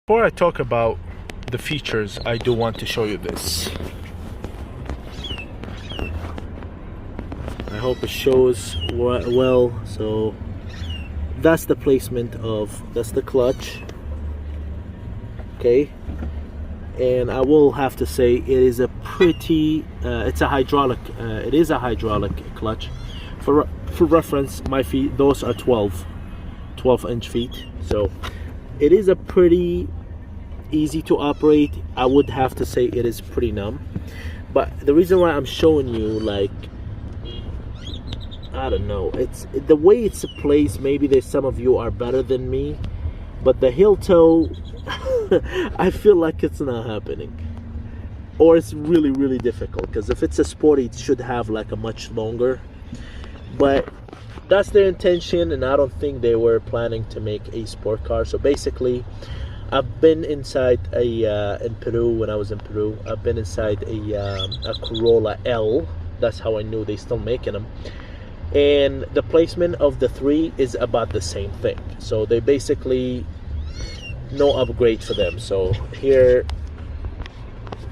before I talk about the features, I do want to show you this. I hope it shows well. So that's the placement of, that's the clutch. Okay, and I will have to say it is a pretty it's a hydraulic it is a hydraulic clutch. For reference, my feet, those are 12-inch feet, so it is a pretty easy to operate. I would have to say it is pretty numb, but the reason why I'm showing you, like, I don't know, it's the way it's placed. Maybe there's some of you are better than me, but the heel toe I feel like it's not happening, or it's really difficult, because if it's a sporty, it should have like a much longer, but that's their intention, and I don't think they were planning to make a sport car. So basically, I've been inside in Peru. When I was in Peru, I've been inside a Corolla L. That's how I knew they still making them, and the placement of the three is about the same thing. So they basically no upgrade for them. So here,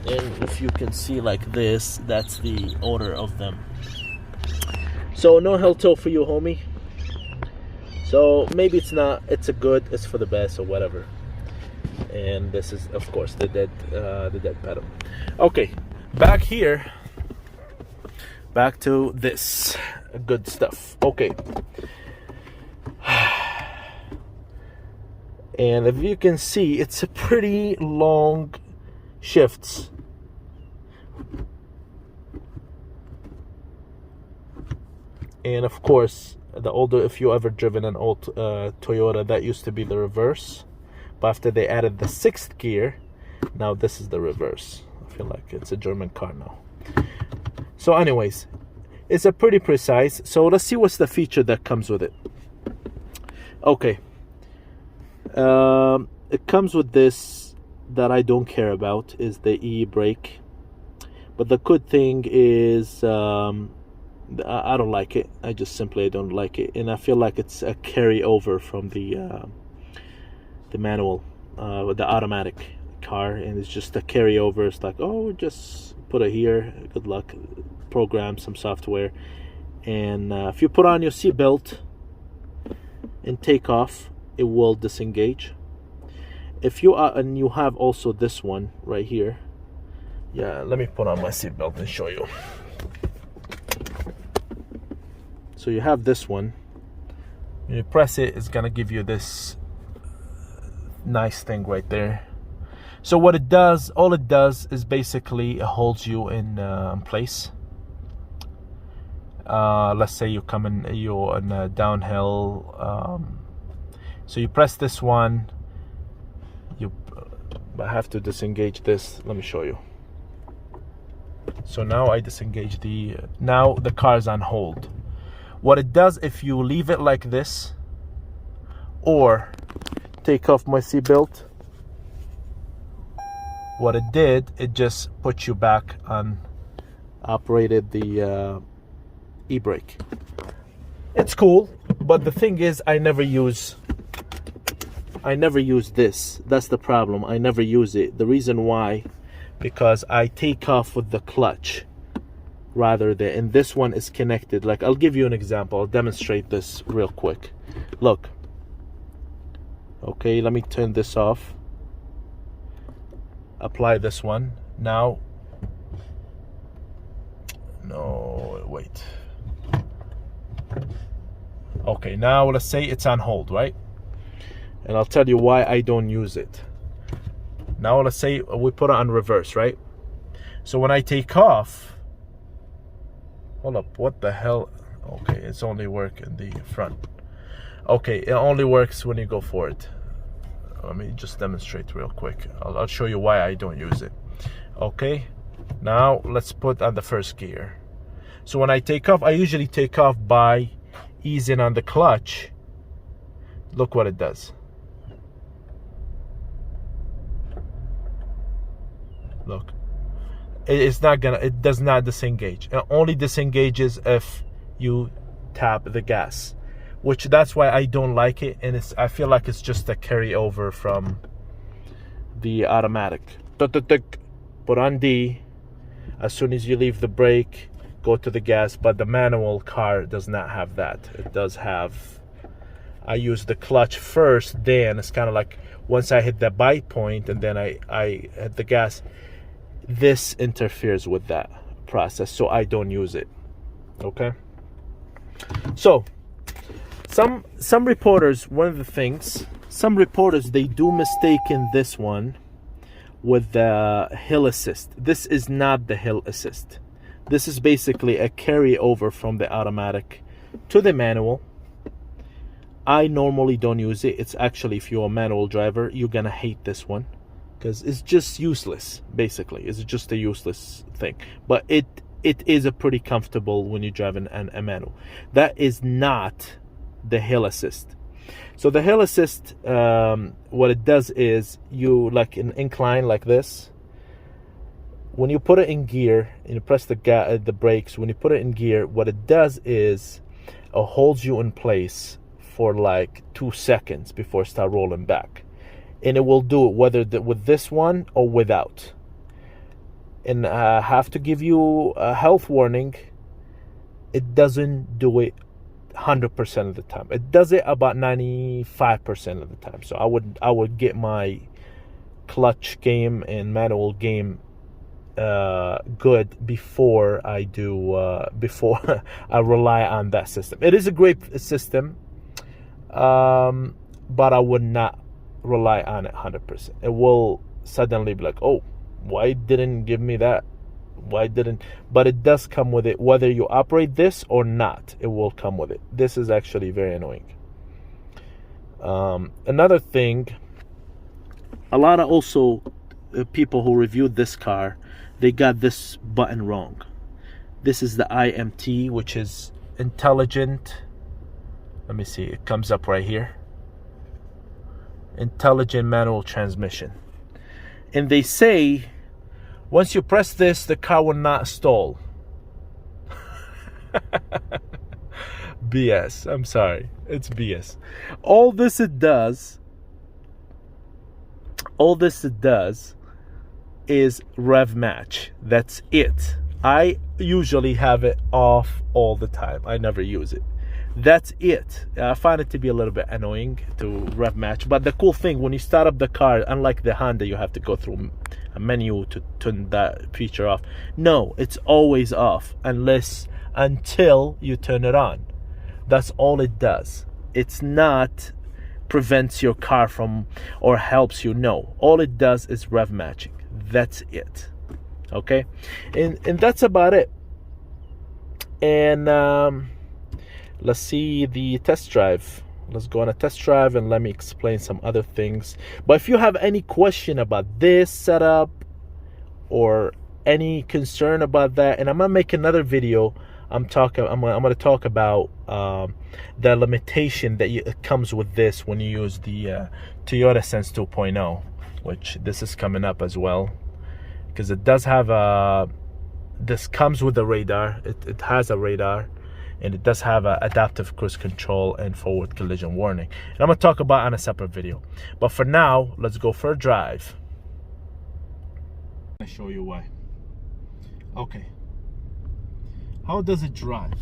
and if you can see like this, that's the order of them. So no heel toe for you, homie. So maybe it's not, it's a good, it's for the best or whatever. And this is of course the dead pedal. Okay, back here, back to this good stuff. Okay, and if you can see, it's a pretty long shifts. And of course, the older, if you ever driven an old Toyota, that used to be the reverse, but after they added the 6th gear, now this is the reverse. I feel like it's a German car now. So anyways, it's a pretty precise. So let's see what's the feature that comes with it. Okay, it comes with this that I don't care about, is the e-brake, but the good thing is I don't like it. I just simply don't like it, and I feel like it's a carryover from the manual, the automatic car, and it's just a carryover. It's like, oh, just put it here, good luck, program some software, and if you put on your seatbelt and take off, it will disengage. If you are, and you have also this one right here. Yeah, let me put on my seatbelt and show you. So you have this one. When you press it, it's gonna give you this nice thing right there. So what it does, all it does is basically it holds you in place. Let's say you're in a downhill. So you press this one. I have to disengage this. Let me show you. So now I disengage now the car is on hold. What it does, if you leave it like this, or take off my seatbelt, what it did, it just put you back on, operated the e-brake. It's cool, but the thing is, I never use this. That's the problem. I never use it. The reason why, because I take off with the clutch rather than, and this one is connected. Like, I'll give you an example. I'll demonstrate this real quick. Look. Okay, let me turn this off. Apply this one. Now, no, wait. Okay, now let's say it's on hold, right? And I'll tell you why I don't use it. Now let's say we put it on reverse, right? So when I take off, hold up, what the hell? Okay, it's only work in the front. Okay, it only works when you go forward. Let me just demonstrate real quick. I'll show you why I don't use it. Okay, now let's put on the first gear. So when I take off, I usually take off by easing on the clutch. Look what it does. Look, it's not gonna, it does not disengage. It only disengages if you tap the gas, which that's why I don't like it. And I feel like it's just a carryover from the automatic. Put on D. As soon as you leave the brake, go to the gas. But the manual car does not have that. It does have, I use the clutch first, then it's kind of like once I hit the bite point and then I hit the gas, this interferes with that process, so I don't use it. Okay, so some reporters, one of the things, some reporters, they do mistake in this one with the hill assist. This is not the hill assist. This is basically a carryover from the automatic to the manual. I normally don't use it. It's actually, if you're a manual driver, you're gonna hate this one because it's just useless. Basically, it's just a useless thing. But it is a pretty comfortable when you're driving a manual. That is not the hill assist. So the hill assist, what it does is, you like an incline like this. When you put it in gear and you press the brakes, when you put it in gear, what it does is it holds you in place for like 2 seconds before it start rolling back, and it will do it whether with this one or without. And I have to give you a health warning, it doesn't do it 100% of the time. It does it about 95% of the time. So I would get my clutch game and manual game good before I do before I rely on that system. It is a great system, but I would not rely on it 100%. It will suddenly be like, oh, why didn't give me that? Why didn't? But it does come with it, whether you operate this or not. It will come with it. This is actually very annoying. Another thing, a lot of also people who reviewed this car, they got this button wrong. This is the IMT, which is intelligent. Let me see, it comes up right here. Intelligent manual transmission. And they say once you press this, the car will not stall. BS. I'm sorry. It's BS. All this it does is rev match. That's it. I usually have it off all the time. I never use it. That's it. I find it to be a little bit annoying to rev match. But the cool thing, when you start up the car, unlike the Honda, you have to go through a menu to turn that feature off. No, it's always off until you turn it on. That's all it does. It's not prevents your car from or helps you. No, all it does is rev matching. That's it. Okay, and that's about it. And let's see the test drive. Let's go on a test drive and let me explain some other things. But if you have any question about this setup or any concern about that, and I'm gonna make another video. I'm gonna talk about the limitation that comes with this when you use the Toyota Sense 2.0, which this is coming up as well, because it does have this comes with a radar. It has a radar. And it does have adaptive cruise control and forward collision warning. And I'm going to talk about it on a separate video. But for now, let's go for a drive. I'll show you why. Okay. How does it drive?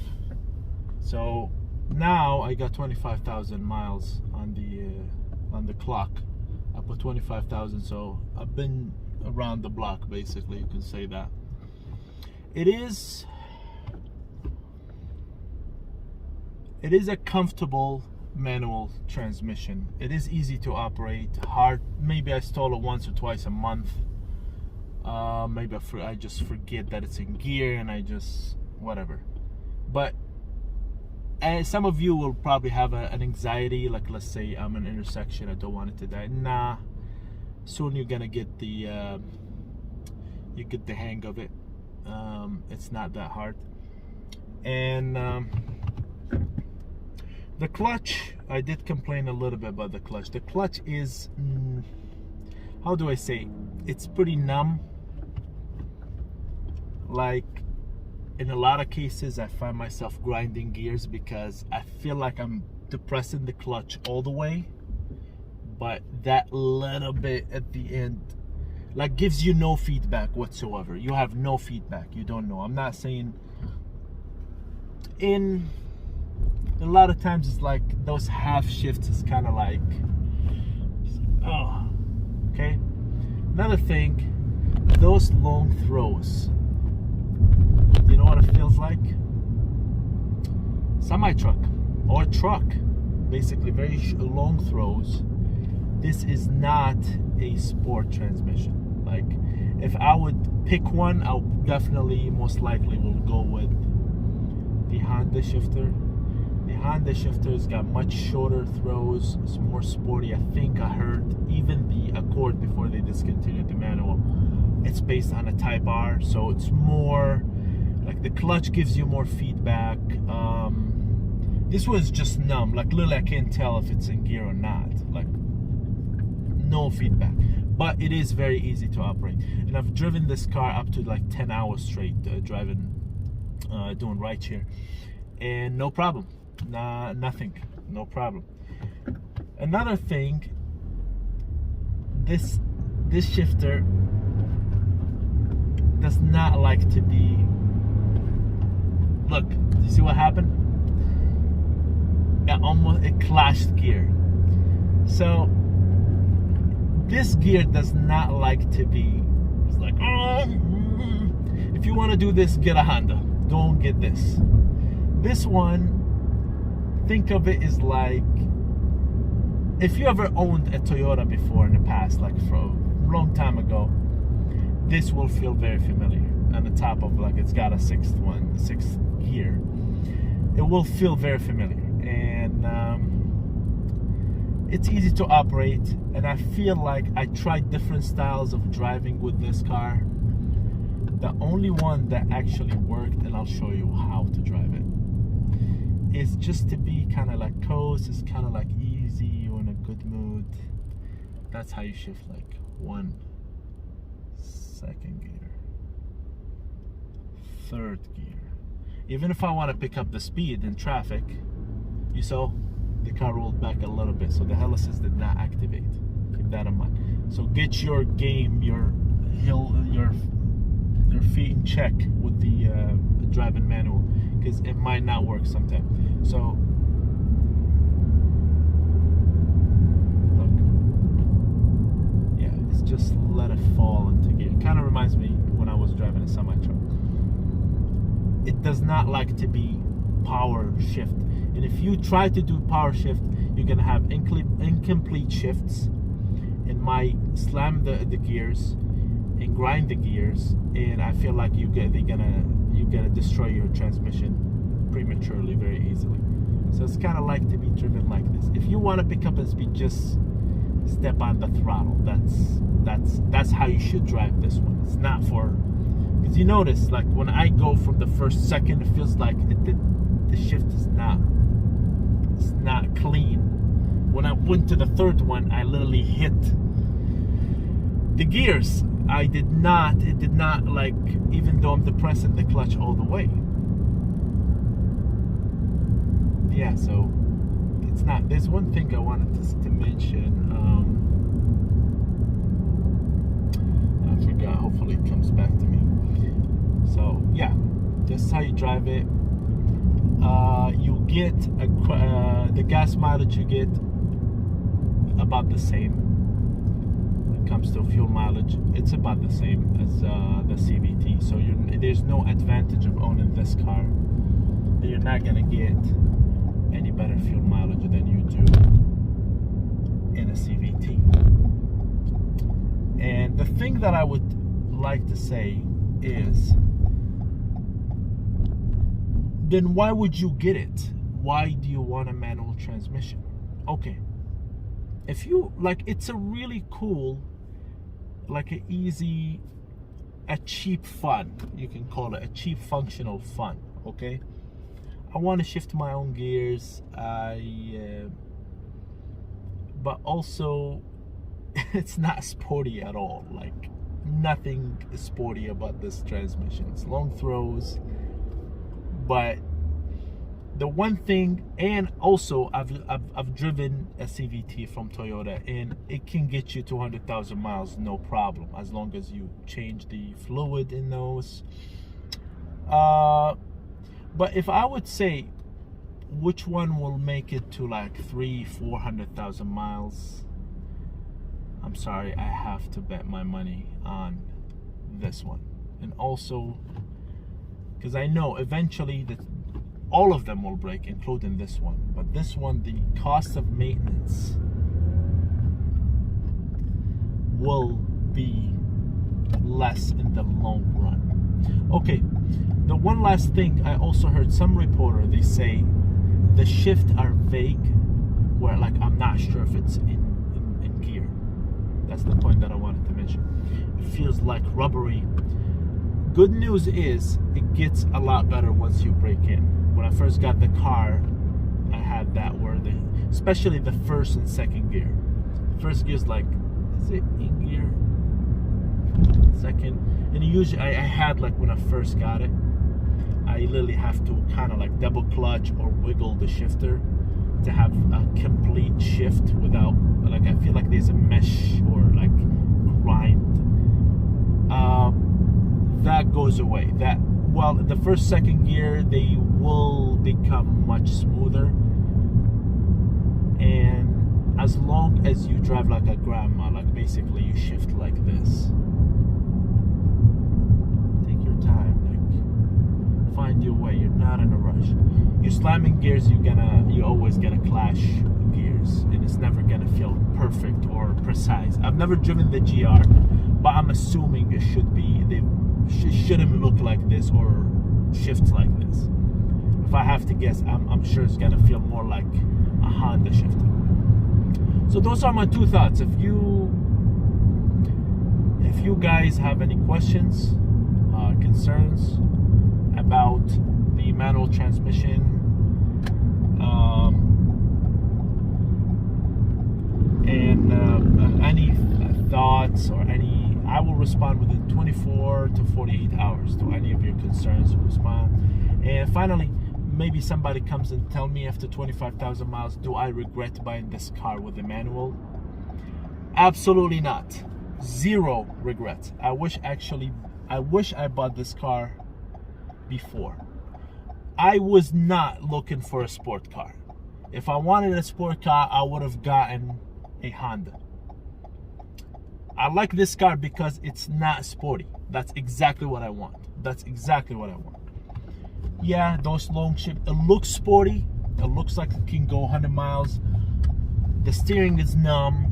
So now I got 25,000 miles on the clock. I put 25,000, so I've been around the block, basically. You can say that. It is a comfortable manual transmission. It is easy to operate. Hard, maybe I stall it once or twice a month. Maybe I just forget that it's in gear and I just whatever. But some of you will probably have an anxiety, like let's say I'm in an intersection, I don't want it to die. Nah, soon you're gonna get the hang of it. It's not that hard. And the clutch, I did complain a little bit about the clutch. The clutch is, how do I say, it's pretty numb. Like, in a lot of cases, I find myself grinding gears because I feel like I'm depressing the clutch all the way, but that little bit at the end like gives you no feedback whatsoever. You have no feedback. You don't know. I'm not saying in a lot of times it's like those half shifts is kind of like, oh, okay. Another thing, those long throws. You know what it feels like? Semi-truck or truck, basically very long throws. This is not a sport transmission. Like, if I would pick one, I'll definitely, most likely, will go with the Honda shifter. The Honda shifter's got much shorter throws. It's more sporty. I think I heard even the Accord before they discontinued the manual. It's based on a Type R, so it's more like the clutch gives you more feedback. This one's just numb. Like literally, I can't tell if it's in gear or not. Like no feedback. But it is very easy to operate, and I've driven this car up to like 10 hours straight driving, doing rideshare, and no problem. Nothing, no problem. Another thing, this shifter does not like to be. Look, do you see what happened? It clashed gear. So this gear does not like to be. It's like, if you want to do this, get a Honda. Don't get this. This one, think of it as like, if you ever owned a Toyota before in the past, like from a long time ago, this will feel very familiar. On the top of, like, it's got a sixth gear. It will feel very familiar, and it's easy to operate. And I feel like I tried different styles of driving with this car. The only one that actually worked, and I'll show you how to drive it, is just to be kind of like coast. It's kind of like easy. You're in a good mood. That's how you shift, like 1 second gear, 3rd gear. Even if I want to pick up the speed in traffic, you saw the car rolled back a little bit, so the hell assist did not activate. Keep that in mind. So get your game, your feet in check with the driving manual, because it might not work sometimes. So look, yeah, it's just let it fall into gear. It kind of reminds me when I was driving a semi-truck. It does not like to be power shift, and if you try to do power shift, you're gonna have incomplete shifts, and might slam the gears and grind the gears, and I feel like you're gonna destroy your transmission prematurely very easily. So it's kind of like to be driven like this. If you want to pick up in speed, just step on the throttle. That's how you should drive this one. It's not for, because you notice, like when I go from the first second, it feels like the shift is not clean. When I went to the third one, I literally hit the gears. It did not, like, even though I'm depressing the clutch all the way. Yeah, so it's not. There's one thing I wanted to mention. I forgot. Hopefully it comes back to me. So yeah, this is how you drive it. You get the gas mileage you get about the same. When it comes to fuel mileage, it's about the same as the CVT. So there's no advantage of owning this car. You're not gonna get any better fuel mileage than you do in a CVT. And the thing that I would like to say is, then why would you get it? Why do you want a manual transmission? Okay, if you like, it's a really cool, like a easy, a cheap fun, you can call it a cheap functional fun. Okay, I want to shift my own gears, but also it's not sporty at all. Like, nothing sporty about this transmission. It's long throws, but the one thing, and also I've driven a CVT from Toyota, and it can get you 200,000 miles no problem, as long as you change the fluid in those. But if I would say which one will make it to like 300,000-400,000 miles, I'm sorry, I have to bet my money on this one. And also because I know eventually that all of them will break, including this one. But this one, the cost of maintenance will be less in the long run. Okay, the one last thing, I also heard some reporter, they say the shifts are vague, where like I'm not sure if it's in gear. That's the point that I wanted to mention. It feels like rubbery. Good news is it gets a lot better once you break in. When I first got the car, I had that where especially the first and second gear. First gear is like, is it in gear? Second, and usually I had like when I first got it, I literally have to kind of like double clutch or wiggle the shifter to have a complete shift without, like, I feel like there's a mesh or like grind. That goes away. That, well, the first, second gear, they will become much smoother. And as long as you drive like a grandma, like basically you shift like this. Take your time, like find your way. You're not in a rush. You're slamming gears, you always gonna clash gears, and it's never gonna feel perfect or precise. I've never driven the GR, but I'm assuming it should be. They shouldn't look like this or shift like this. If I have to guess, I'm sure it's gonna feel more like a Honda shifter. So those are my two thoughts. If you guys have any questions, concerns about the manual transmission, and any thoughts or any, I will respond within 24 to 48 hours to any of your concerns. Respond. And finally, maybe somebody comes and tell me after 25,000 miles, do I regret buying this car with a manual? Absolutely not. Zero regrets. I wish I bought this car before. I was not looking for a sport car. If I wanted a sport car, I would have gotten a Honda. I like this car because it's not sporty. That's exactly what I want. That's exactly what I want. Yeah, those long shifts, it looks sporty. It looks like it can go 100 miles. The steering is numb.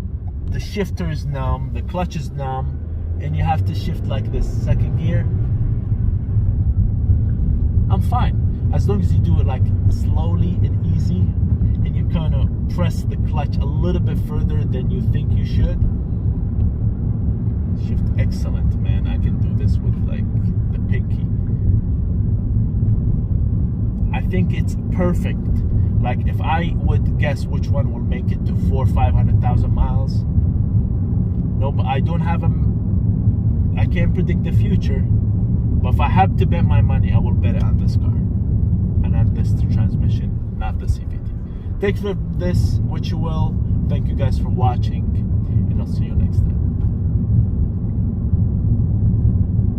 The shifter is numb. The clutch is numb. And you have to shift like this. Second gear, I'm fine. As long as you do it like slowly and easy, and you kind of press the clutch a little bit further than you think you should. Shift excellent, man. I can do this with like the pinky. I think it's perfect. Like if I would guess which one will make it to 400,000 or 500,000 miles, no, but I don't have I can't predict the future. But if I have to bet my money, I will bet it on this car and on this transmission, not the CVT. Take for this what you will. Thank you guys for watching, and I'll see you next time.